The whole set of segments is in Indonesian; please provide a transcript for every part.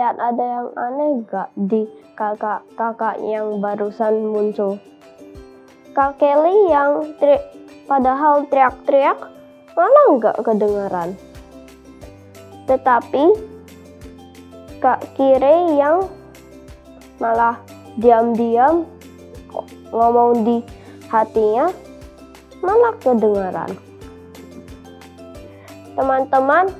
Lihat ada yang aneh gak di kakak yang barusan muncul? Kak Kelly yang padahal teriak-teriak malah gak kedengaran. Tetapi Kak Kire yang malah diam-diam ngomong di hatinya malah kedengaran. Teman-teman,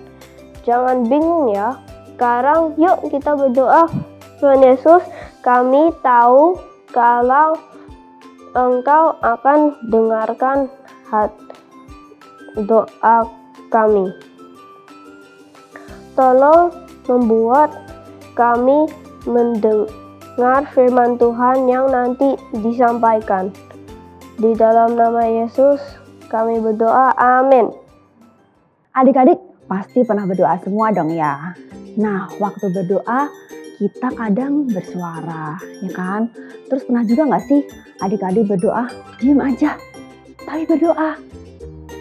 jangan bingung ya. Sekarang yuk kita berdoa. Tuhan Yesus, kami tahu kalau Engkau akan dengarkan doa kami. Tolong membuat kami mendengar firman Tuhan yang nanti disampaikan. Di dalam nama Yesus kami berdoa, amin. Adik-adik pasti pernah berdoa semua dong ya. Nah, waktu berdoa kita kadang bersuara, ya kan? Terus pernah juga gak sih adik-adik berdoa diam aja, tapi berdoa?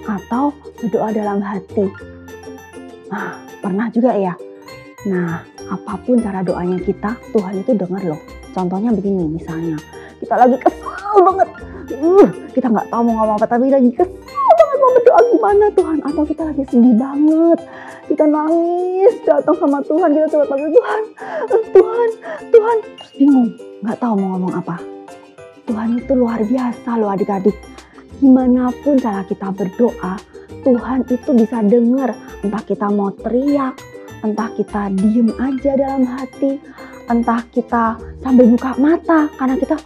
Atau berdoa dalam hati? Nah, pernah juga ya? Nah, apapun cara doanya kita, Tuhan itu dengar loh. Contohnya begini misalnya, kita lagi kesel banget. Kita gak tahu mau ngomong apa, tapi lagi kesel banget mau berdoa gimana Tuhan. Atau kita lagi sedih banget. Kita nangis, datang sama Tuhan, kita coba panggil Tuhan, Tuhan, terus bingung, nggak tahu mau ngomong apa. Tuhan itu luar biasa loh adik-adik. Gimana pun cara kita berdoa, Tuhan itu bisa dengar. Entah kita mau teriak, entah kita diem aja dalam hati, entah kita sambil buka mata karena kita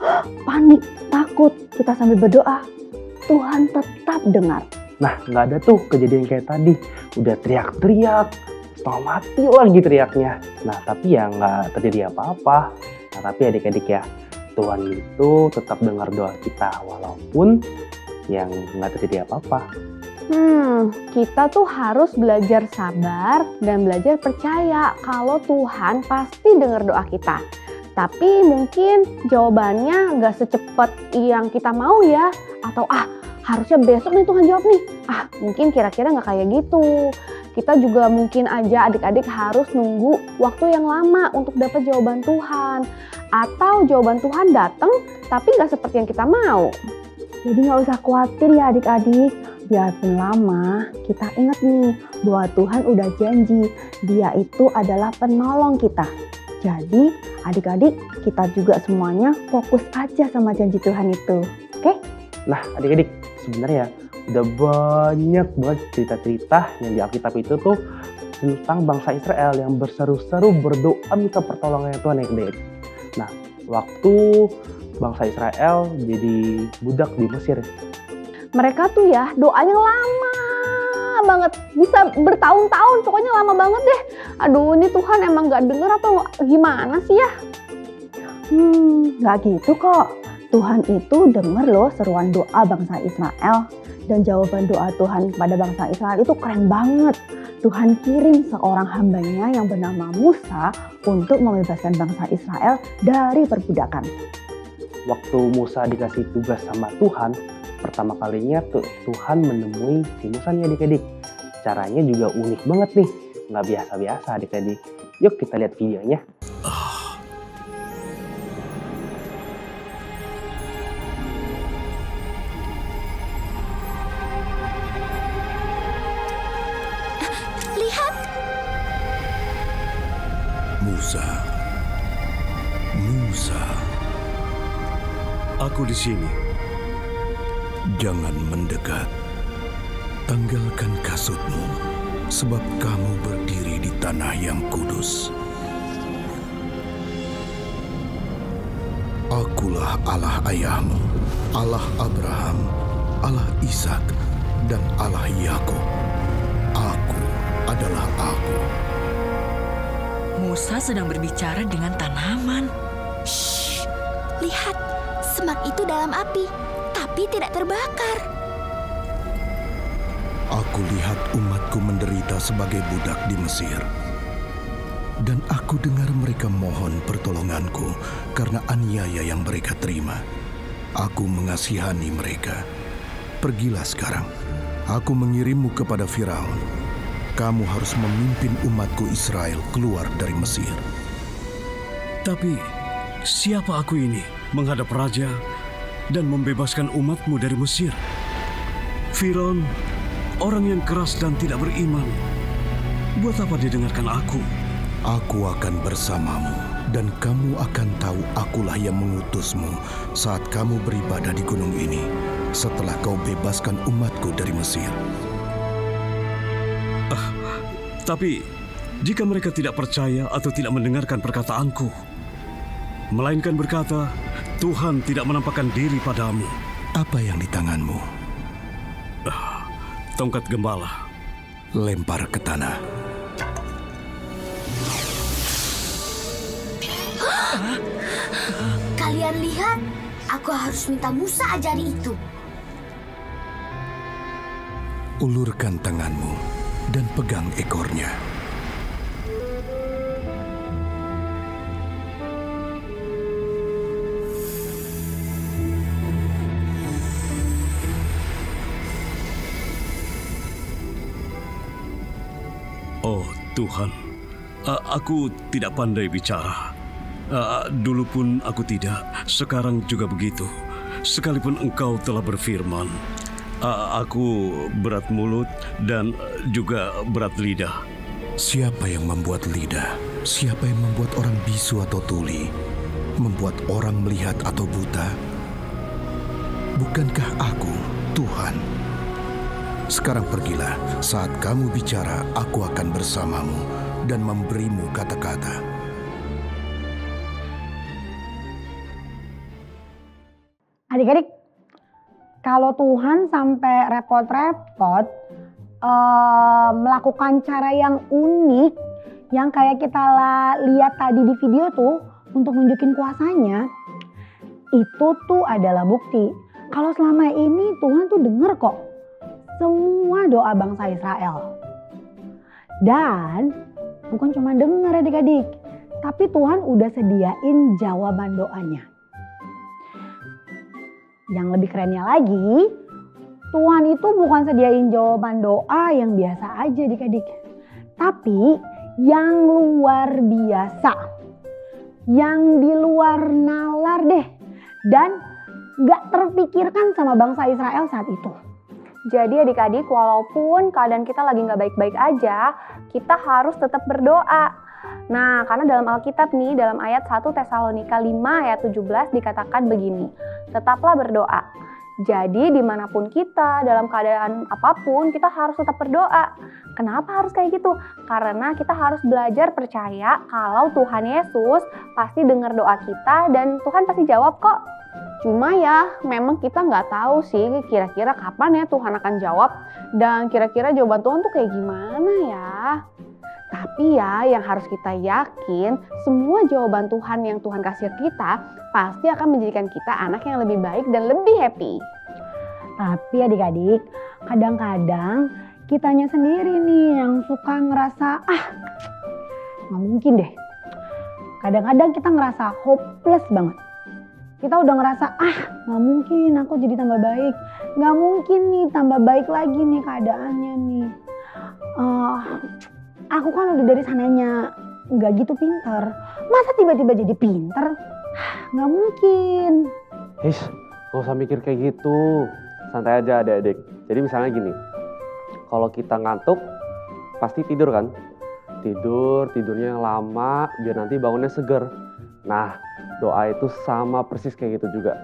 panik, takut, kita sambil berdoa, Tuhan tetap dengar. Nah, nggak ada tuh kejadian kayak tadi. Udah teriak-teriak, setengah mati lagi teriaknya. Nah, tapi ya nggak terjadi apa-apa. Nah, tapi adik-adik ya, Tuhan itu tetap dengar doa kita walaupun yang nggak terjadi apa-apa. Kita tuh harus belajar sabar dan belajar percaya kalau Tuhan pasti dengar doa kita. Tapi mungkin jawabannya nggak secepat yang kita mau ya. Atau harusnya besok nih Tuhan jawab nih. Mungkin kira-kira nggak kayak gitu. Kita juga mungkin aja adik-adik harus nunggu waktu yang lama untuk dapat jawaban Tuhan. Atau jawaban Tuhan datang tapi nggak seperti yang kita mau. Jadi nggak usah khawatir ya adik-adik. Biarpun lama, kita ingat nih bahwa Tuhan udah janji. Dia itu adalah penolong kita. Jadi adik-adik kita juga semuanya fokus aja sama janji Tuhan itu. Oke? Nah adik-adik, sebenarnya udah banyak banget cerita-cerita yang di Alkitab itu tuh tentang bangsa Israel yang berseru-seru berdoa minta pertolongan Tuhan ya adik-adik. Nah, waktu bangsa Israel jadi budak di Mesir, mereka tuh ya doanya lama banget, bisa bertahun-tahun, pokoknya lama banget deh. Aduh, ini Tuhan emang gak denger atau gimana sih ya? Gak gitu kok. Tuhan itu denger loh seruan doa bangsa Israel. Dan jawaban doa Tuhan kepada bangsa Israel itu keren banget. Tuhan kirim seorang hambanya yang bernama Musa untuk membebaskan bangsa Israel dari perbudakan. Waktu Musa dikasih tugas sama Tuhan, pertama kalinya Tuhan menemui si Musa nih adik-adik. Caranya juga unik banget nih, nggak biasa-biasa adik-adik. Yuk kita lihat videonya. Lihat! Musa, aku di sini. Jangan mendekat. Tanggalkan kasutmu, sebab kamu berdiri di tanah yang kudus. Akulah Allah ayahmu, Allah Abraham, Allah Ishak, dan Allah Yakub. Aku adalah Aku. Musa sedang berbicara dengan tanaman. Shh, lihat, semak itu dalam api, tapi tidak terbakar. Aku lihat umatku menderita sebagai budak di Mesir. Dan aku dengar mereka mohon pertolonganku karena aniaya yang mereka terima. Aku mengasihani mereka. Pergilah sekarang. Aku mengirimmu kepada Firaun. Kamu harus memimpin umatku Israel keluar dari Mesir. Tapi siapa aku ini menghadap raja dan membebaskan umatmu dari Mesir? Firaun, orang yang keras dan tidak beriman. Buat apa dia dengarkan aku? Aku akan bersamamu dan kamu akan tahu akulah yang mengutusmu saat kamu beribadah di gunung ini setelah kau bebaskan umatku dari Mesir. Tapi jika mereka tidak percaya atau tidak mendengarkan perkataanku, melainkan berkata, Tuhan tidak menampakkan diri padamu. Apa yang di tanganmu? Tongkat gembala. Lempar ke tanah. Kalian lihat, aku harus minta Musa ajari itu. Ulurkan tanganmu dan pegang ekornya. Oh Tuhan, aku tidak pandai bicara. Dulu pun aku tidak, sekarang juga begitu. Sekalipun Engkau telah berfirman, aku berat mulut dan juga berat lidah. Siapa yang membuat lidah? Siapa yang membuat orang bisu atau tuli? Membuat orang melihat atau buta? Bukankah aku, Tuhan? Sekarang pergilah, saat kamu bicara, aku akan bersamamu dan memberimu kata-kata. Adik-adik, kalau Tuhan sampai repot-repot melakukan cara yang unik, yang kayak kita lihat tadi di video tuh, untuk nunjukin kuasanya, itu tuh adalah bukti kalau selama ini Tuhan tuh denger kok semua doa bangsa Israel. Dan bukan cuma denger adik-adik, tapi Tuhan udah sediain jawaban doanya. Yang lebih kerennya lagi, Tuhan itu bukan sediain jawaban doa yang biasa aja adik-adik, tapi yang luar biasa, yang di luar nalar deh, dan gak terpikirkan sama bangsa Israel saat itu. Jadi adik-adik, walaupun keadaan kita lagi gak baik-baik aja, kita harus tetap berdoa. Nah, karena dalam Alkitab nih, dalam ayat 1 Tesalonika 5 ayat 17 dikatakan begini, tetaplah berdoa. Jadi dimanapun kita, dalam keadaan apapun, kita harus tetap berdoa. Kenapa harus kayak gitu? Karena kita harus belajar percaya kalau Tuhan Yesus pasti dengar doa kita dan Tuhan pasti jawab kok. Cuma ya, memang kita nggak tahu sih kira-kira kapan ya Tuhan akan jawab dan kira-kira jawaban Tuhan tuh kayak gimana ya. Tapi ya yang harus kita yakin, semua jawaban Tuhan yang Tuhan kasih ke kita pasti akan menjadikan kita anak yang lebih baik dan lebih happy. Tapi adik-adik, kadang-kadang kitanya sendiri nih yang suka ngerasa, gak mungkin deh. Kadang-kadang kita ngerasa hopeless banget. Kita udah ngerasa, gak mungkin aku jadi tambah baik. Gak mungkin nih tambah baik lagi nih keadaannya nih. Aku kan udah dari sananya gak gitu pinter. Masa tiba-tiba jadi pinter? Gak mungkin. Gak usah mikir kayak gitu. Santai aja adik-adik. Jadi misalnya gini, kalau kita ngantuk, pasti tidur kan? Tidurnya yang lama, biar nanti bangunnya seger. Nah, doa itu sama persis kayak gitu juga.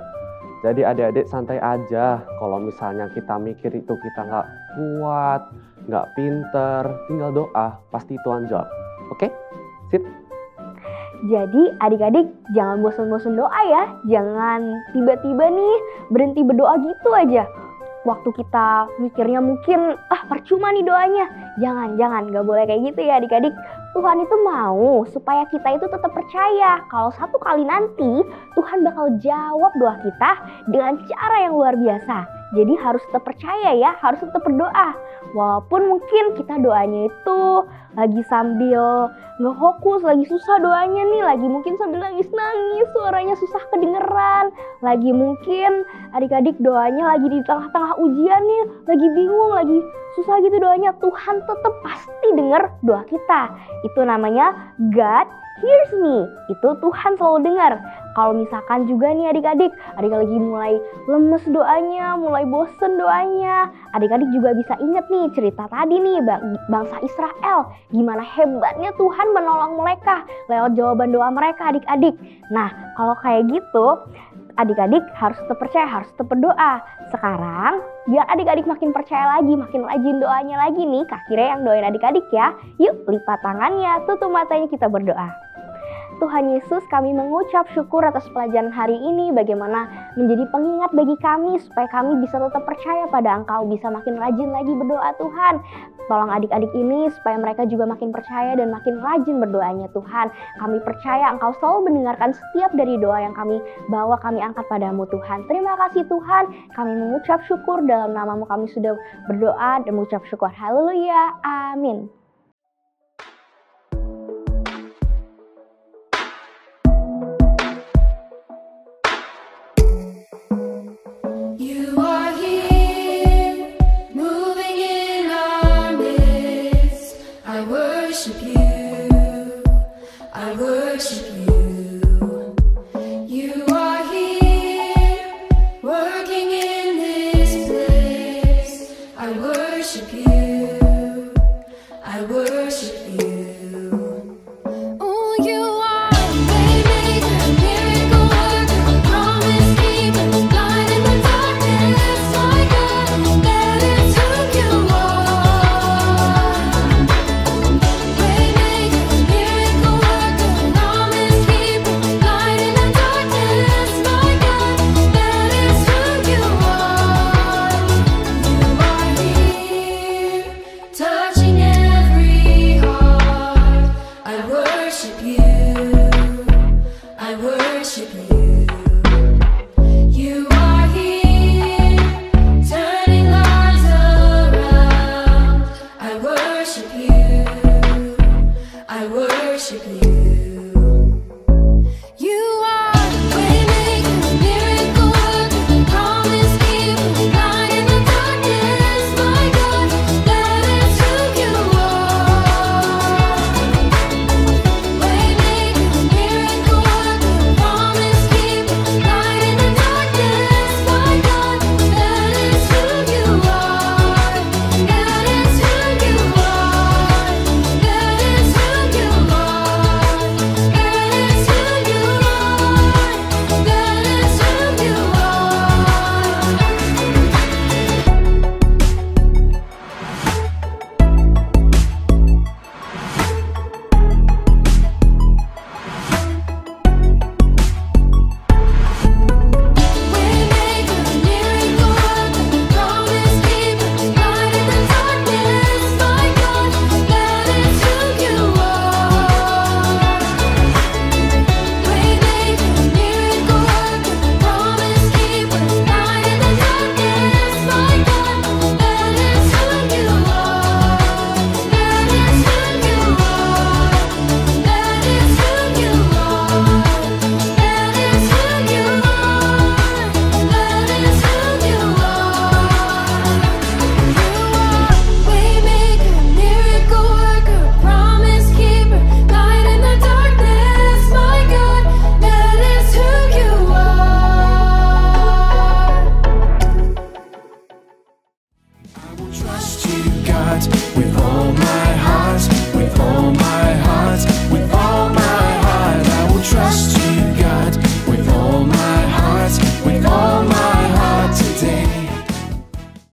Jadi adik-adik santai aja. Kalau misalnya kita mikir itu kita nggak kuat, nggak pinter, tinggal doa, pasti Tuhan jawab. Oke? Sip? Jadi adik-adik jangan bosan-bosan doa ya. Jangan tiba-tiba nih berhenti berdoa gitu aja. Waktu kita mikirnya mungkin percuma nih doanya. Jangan, gak boleh kayak gitu ya adik-adik. Tuhan itu mau supaya kita itu tetap percaya kalau satu kali nanti Tuhan bakal jawab doa kita dengan cara yang luar biasa. Jadi harus tetap percaya ya, harus tetap berdoa. Walaupun mungkin kita doanya itu lagi sambil ngefokus, lagi susah doanya nih, lagi mungkin sambil nangis-nangis, suaranya susah kedengeran. Lagi mungkin adik-adik doanya lagi di tengah-tengah ujian nih, lagi bingung, lagi susah gitu doanya. Tuhan tetap pasti dengar doa kita. Itu namanya God hears me. Itu Tuhan selalu dengar. Kalau misalkan juga nih adik-adik lagi mulai lemes doanya, mulai bosen doanya, adik-adik juga bisa inget nih cerita tadi nih bangsa Israel. Gimana hebatnya Tuhan menolong mereka lewat jawaban doa mereka adik-adik. Nah kalau kayak gitu adik-adik harus tetap percaya, harus tetap berdoa. Sekarang biar adik-adik makin percaya lagi, makin rajin doanya lagi nih, Kak Kira yang doain adik-adik ya. Yuk lipat tangannya, tutup matanya, kita berdoa. Tuhan Yesus, kami mengucap syukur atas pelajaran hari ini, bagaimana menjadi pengingat bagi kami supaya kami bisa tetap percaya pada Engkau, bisa makin rajin lagi berdoa Tuhan. Tolong adik-adik ini supaya mereka juga makin percaya dan makin rajin berdoanya Tuhan. Kami percaya Engkau selalu mendengarkan setiap dari doa yang kami bawa, kami angkat padamu Tuhan. Terima kasih Tuhan, kami mengucap syukur dalam nama-Mu kami sudah berdoa dan mengucap syukur. Haleluya, amin. I worship you.